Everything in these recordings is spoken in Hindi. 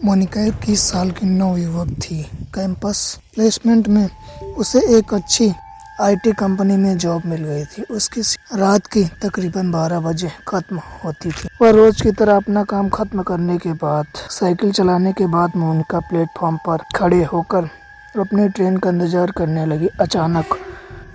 मोनिका 21 साल की नवयुवक थी। कैंपस प्लेसमेंट में उसे एक अच्छी आईटी कंपनी में जॉब मिल गई थी। उसकी रात की तकरीबन 12 बजे खत्म होती थी। वह रोज की तरह अपना काम खत्म करने के बाद साइकिल चलाने के बाद मोनिका प्लेटफॉर्म पर खड़े होकर अपनी ट्रेन का इंतजार करने लगी। अचानक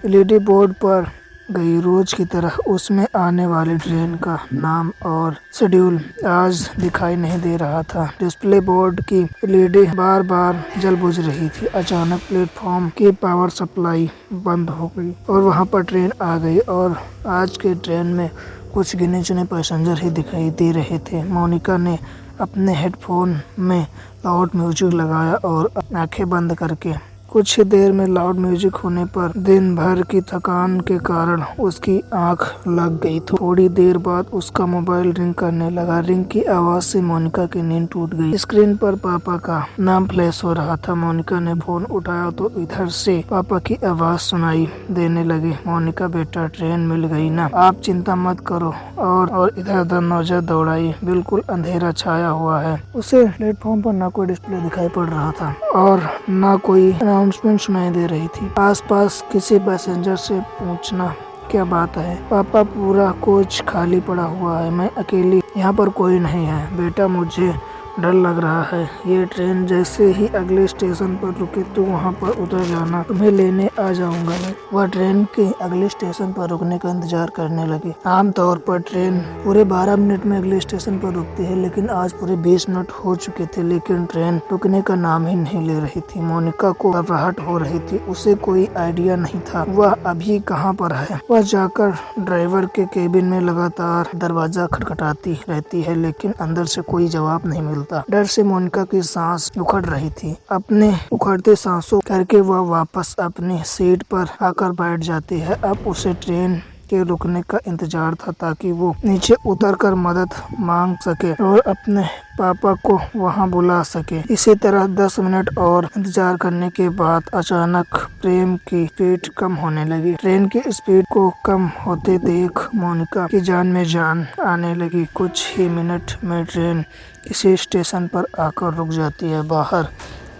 एलईडी बोर्ड पर गई रोज की तरह उसमें आने वाली ट्रेन का नाम और शेड्यूल आज दिखाई नहीं दे रहा था। डिस्प्ले बोर्ड की एलईडी बार बार जल बुझ रही थी। अचानक प्लेटफॉर्म की पावर सप्लाई बंद हो गई और वहां पर ट्रेन आ गई और आज के ट्रेन में कुछ गिने चुने पैसेंजर ही दिखाई दे रहे थे। मोनिका ने अपने हेडफोन में लाउड म्यूजिक लगाया और आंखें बंद करके कुछ ही देर में लाउड म्यूजिक होने पर दिन भर की थकान के कारण उसकी आंख लग गई। थोड़ी देर बाद उसका मोबाइल रिंग करने लगा। रिंग की आवाज से मोनिका की नींद टूट गई। स्क्रीन पर पापा का नाम फ्लैश हो रहा था। मोनिका ने फोन उठाया तो इधर से पापा की आवाज सुनाई देने लगी। मोनिका बेटा ट्रेन मिल गई ना, आप चिंता मत करो। और इधर उधर नजर दौड़ाई। बिल्कुल अंधेरा छाया हुआ है। उसे प्लेटफॉर्म पर न कोई डिस्प्ले दिखाई पड़ रहा था और न कोई अनाउंसमेंट सुनाई दे रही थी। आसपास किसी पैसेंजर से पूछना क्या बात है। पापा पूरा कोच खाली पड़ा हुआ है, मैं अकेली, यहाँ पर कोई नहीं है। बेटा मुझे डर लग रहा है। ये ट्रेन जैसे ही अगले स्टेशन पर रुके तो वहाँ पर उतर जाना, तुम्हें लेने आ जाऊंगा मैं। वह ट्रेन के अगले स्टेशन पर रुकने का इंतजार करने लगी। आमतौर पर ट्रेन पूरे 12 मिनट में अगले स्टेशन पर रुकती है, लेकिन आज पूरे 20 मिनट हो चुके थे, लेकिन ट्रेन रुकने का नाम ही नहीं ले रही थी। मोनिका को घबराहट हो रही थी। उसे कोई आइडिया नहीं था वह अभी कहाँ पर है। वह जाकर ड्राइवर के केबिन में लगातार दरवाजा खटखटाती रहती है, लेकिन अंदर से कोई जवाब नहीं मिलता। डर से मोनिका की सांस उखड़ रही थी। अपने उखड़ते सांसों करके वह वापस अपनी सीट पर आकर बैठ जाती है। अब उसे ट्रेन के रुकने का इंतजार था ताकि वो नीचे उतरकर मदद मांग सके और अपने पापा को वहां बुला सके। इसी तरह 10 मिनट और इंतजार करने के बाद अचानक ट्रेन की स्पीड कम होने लगी। ट्रेन की स्पीड को कम होते देख मोनिका की जान में जान आने लगी। कुछ ही मिनट में ट्रेन किसी स्टेशन पर आकर रुक जाती है। बाहर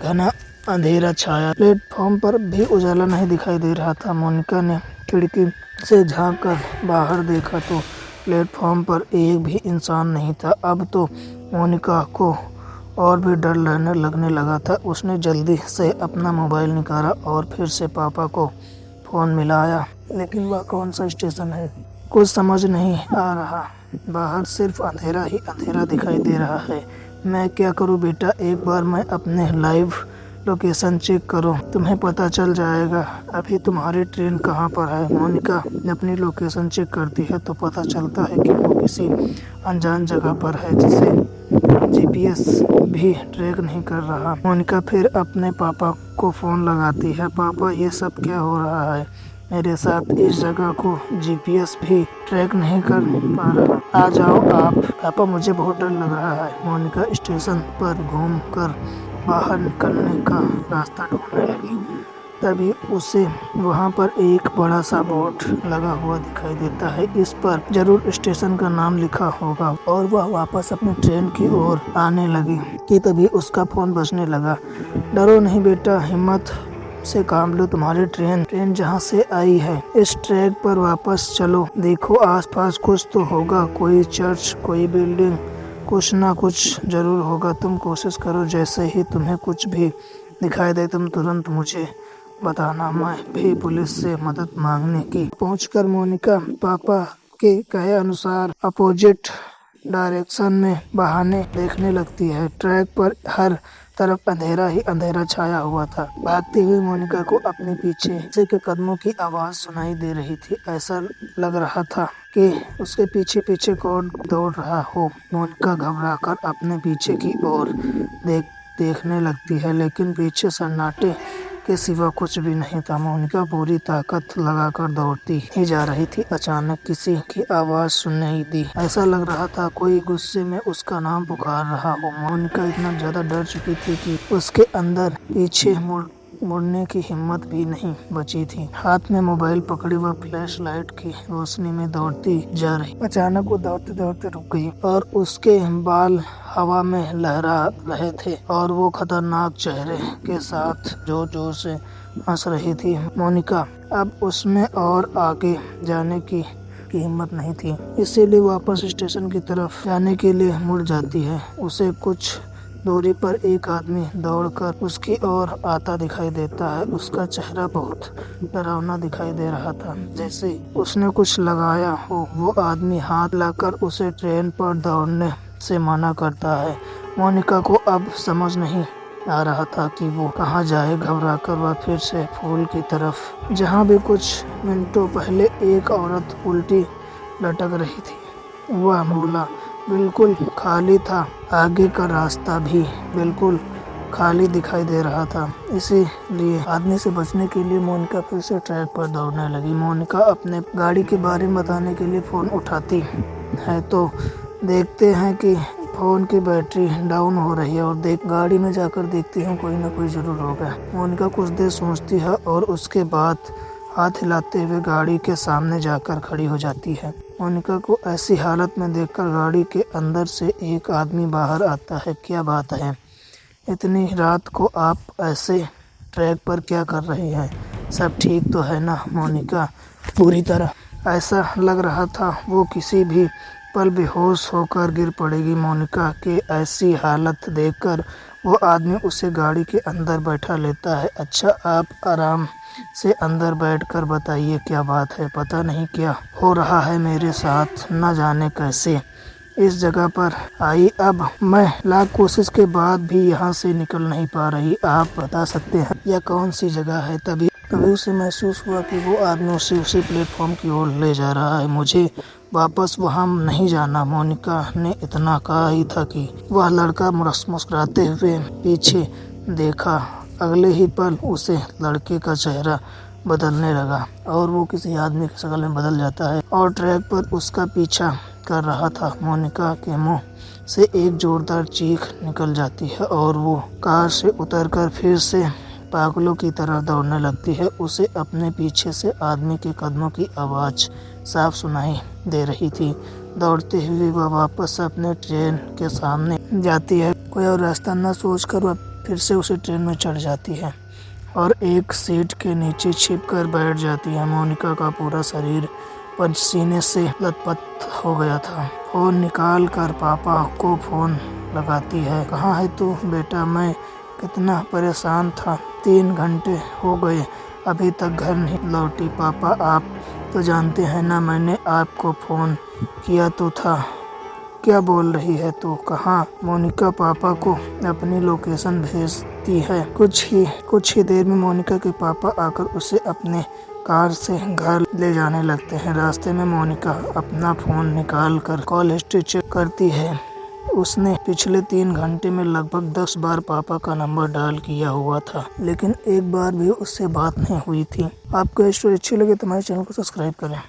घना अंधेरा छाया। प्लेटफॉर्म पर भी उजाला नहीं दिखाई दे रहा था। मोनिका ने खिड़की से झांककर बाहर देखा तो प्लेटफॉर्म पर एक भी इंसान नहीं था। अब तो मोनिका को और भी डर लगने लगा था। उसने जल्दी से अपना मोबाइल निकाला और फिर से पापा को फोन मिलाया, लेकिन वह कौन सा स्टेशन है कुछ समझ नहीं आ रहा। बाहर सिर्फ अंधेरा ही अंधेरा दिखाई दे रहा है। मैं क्या करूं बेटा, एक बार मैं अपने लाइव लोकेशन चेक करो, तुम्हें पता चल जाएगा अभी तुम्हारी ट्रेन कहाँ पर है। मोनिका अपनी लोकेशन चेक करती है तो पता चलता है कि वो किसी अनजान जगह पर है जिसे जीपीएस भी ट्रैक नहीं कर रहा। मोनिका फिर अपने पापा को फोन लगाती है। पापा ये सब क्या हो रहा है मेरे साथ, इस जगह को जीपीएस भी ट्रैक नहीं कर पा रहा, आ जाओ आप। पापा मुझे बहुत डर लग रहा है। मोनिका स्टेशन पर घूम कर बाहर निकलने का रास्ता ढूंढने लगी। तभी उसे वहां पर एक बड़ा सा बोर्ड लगा हुआ दिखाई देता है। इस पर जरूर स्टेशन का नाम लिखा होगा और वह वापस अपनी ट्रेन की ओर आने लगी कि तभी उसका फोन बजने लगा। डरो नहीं बेटा, हिम्मत से काम लो, तुम्हारी ट्रेन जहां से आई है इस ट्रैक पर वापस चलो। देखो आसपास कुछ तो होगा, कोई चर्च, कोई बिल्डिंग, कुछ ना कुछ जरूर होगा। तुम कोशिश करो, जैसे ही तुम्हें कुछ भी दिखाई दे तुम तुरंत मुझे बताना। मैं भी पुलिस से मदद मांगने की। पहुंचकर मोनिका पापा के कहे अनुसार अपोजिट डायरेक्शन में बहाने देखने लगती है। ट्रैक पर हर तरफ अंधेरा ही अंधेरा छाया हुआ था। भागती हुई मोनिका को अपने पीछे किसी के कदमों की आवाज सुनाई दे रही थी। ऐसा लग रहा था कि उसके पीछे पीछे कौन दौड़ रहा हो। मोनिका घबराकर अपने पीछे की ओर देखने लगती है, लेकिन पीछे सन्नाटे के सिवा कुछ भी नहीं था। मोनिका पूरी ताकत लगाकर दौड़ती ही जा रही थी। अचानक किसी की आवाज सुनाई दी। ऐसा लग रहा था कोई गुस्से में उसका नाम पुकार रहा हो। मोनिका इतना ज्यादा डर चुकी थी कि उसके अंदर पीछे मुड़ मुड़ने की हिम्मत भी नहीं बची थी। हाथ में मोबाइल पकड़ी वह फ्लैश लाइट की रोशनी में दौड़ती जा रही। अचानक वो दौड़ते दौड़ते रुक गई और उसके बाल हवा में लहरा रहे थे और वो खतरनाक चेहरे के साथ जोर जोर से हंस रही थी। मोनिका अब उसमें और आगे जाने की हिम्मत नहीं थी, इसीलिए वापस स्टेशन की तरफ जाने के लिए मुड़ जाती है। उसे कुछ दूरी पर एक आदमी दौड़कर उसकी ओर आता दिखाई देता है। उसका चेहरा बहुत डरावना दिखाई दे रहा था, जैसे उसने कुछ लगाया हो। वो आदमी हाथ लाकर उसे ट्रेन पर दौड़ने से मना करता है। मोनिका को अब समझ नहीं आ रहा था कि वो कहाँ जाए। घबराकर वह फिर से फूल की तरफ, जहाँ भी कुछ मिनटों पहले एक औरत उल्टी लटक रही थी, वह बोला बिल्कुल खाली था। आगे का रास्ता भी बिल्कुल खाली दिखाई दे रहा था। इसीलिए आदमी से बचने के लिए मोनिका फिर से ट्रैक पर दौड़ने लगी। मोनिका अपने गाड़ी के बारे में बताने के लिए फ़ोन उठाती है तो देखते हैं कि फ़ोन की बैटरी डाउन हो रही है और गाड़ी में जाकर देखती हूँ कोई ना कोई ज़रूर होगा। मोनिका कुछ देर सोचती है और उसके बाद हाथ हिलाते हुए गाड़ी के सामने जाकर खड़ी हो जाती है। मोनिका को ऐसी हालत में देखकर गाड़ी के अंदर से एक आदमी बाहर आता है। क्या बात है, इतनी रात को आप ऐसे ट्रैक पर क्या कर रही हैं? सब ठीक तो है ना? मोनिका पूरी तरह ऐसा लग रहा था वो किसी भी पल बेहोश होकर गिर पड़ेगी। मोनिका के ऐसी हालत देखकर वो आदमी उसे गाड़ी के अंदर बैठा लेता है। अच्छा, आप आराम से अंदर बैठकर बताइए क्या बात है। पता नहीं क्या हो रहा है मेरे साथ, न जाने कैसे इस जगह पर आई। अब मैं लाख कोशिश के बाद भी यहाँ से निकल नहीं पा रही। आप बता सकते हैं यह कौन सी जगह है? तभी उसे महसूस हुआ कि वो आदमी उसे उसी प्लेटफॉर्म की ओर ले जा रहा है। मुझे वापस वहाँ नहीं जाना। मोनिका ने इतना कहा ही था कि वह लड़का मुस्कुराते हुए पीछे देखा। अगले ही पल उसे लड़के का चेहरा बदलने लगा और वो किसी आदमी की शक्ल में बदल जाता है और ट्रैक पर उसका पीछा कर रहा था। मोनिका के मुंह से एक जोरदार चीख निकल जाती है और वो कार से उतरकर फिर से पागलों की तरह दौड़ने लगती है। उसे अपने पीछे से आदमी के कदमों की आवाज़ साफ सुनाई दे रही थी। दौड़ते हुए वह वापस अपने ट्रेन के सामने जाती है। कोई और रास्ता न सोचकर वह फिर से उसे ट्रेन में चढ़ जाती है और एक सीट के नीचे छिपकर बैठ जाती है। मोनिका का पूरा शरीर पसीने से लथपथ हो गया था। फ़ोन निकाल कर पापा को फ़ोन लगाती है। कहाँ है तू बेटा? मैं कितना परेशान था, 3 घंटे हो गए अभी तक घर नहीं लौटी। पापा आप तो जानते हैं ना, मैंने आपको फ़ोन किया तो था। क्या बोल रही है तू? कहाँ? मोनिका पापा को अपनी लोकेशन भेजती है। कुछ ही देर में मोनिका के पापा आकर उसे अपने कार से घर ले जाने लगते हैं। रास्ते में मोनिका अपना फ़ोन निकाल कर कॉल हिस्ट्री चेक करती है। उसने पिछले 3 घंटे में लगभग 10 बार पापा का नंबर डायल किया हुआ था, लेकिन एक बार भी उससे बात नहीं हुई थी। आपको स्टोरी अच्छी लगे तो हमारे चैनल को सब्सक्राइब करें।